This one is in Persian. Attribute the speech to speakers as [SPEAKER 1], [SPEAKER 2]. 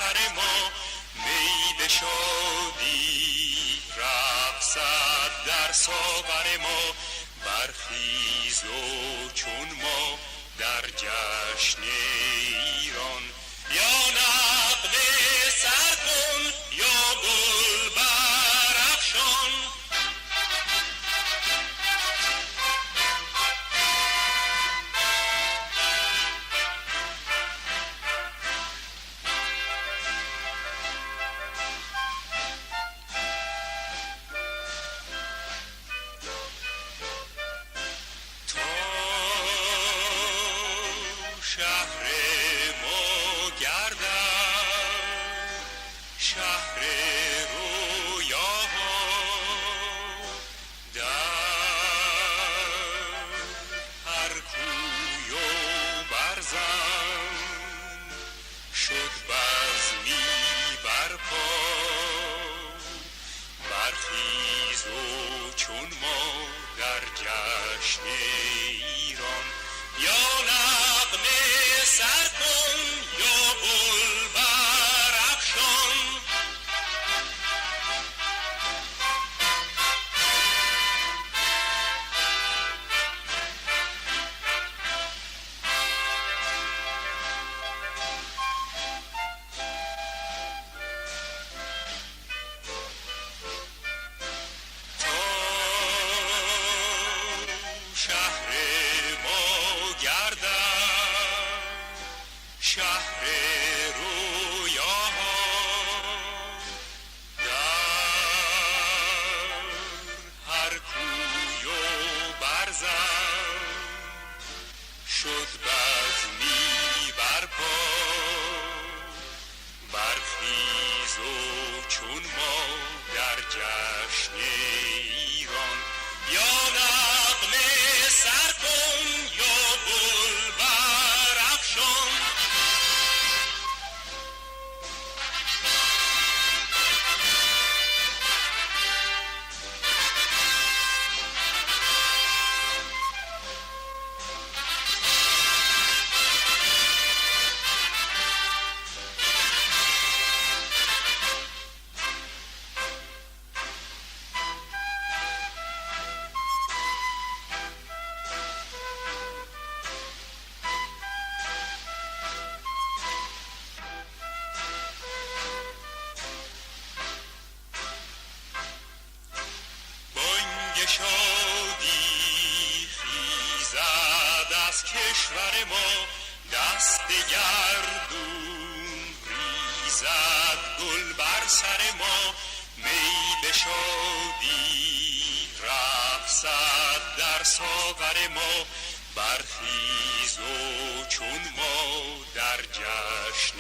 [SPEAKER 1] سر ما، می به شادی رقصد در ساغر ما. برخیز و چون ما در جشن ایران، یا نغمه سر کن یا گل برافشان. برخیز و چون ما در جشن ایران، یا نغمه سر کن یا گل برافشان. شهر رویاها در هر کوی و برزن، شد بزمی برپا. برخیز و چون ما در جشن ایران، یا نغمه سر کن یا گل برافشان. شادی خیزد از کشور ما، دست گردون ریزد گل بر سر ما. می به شادی رقصد در ساغر ما، برخیز و چون ما در جشن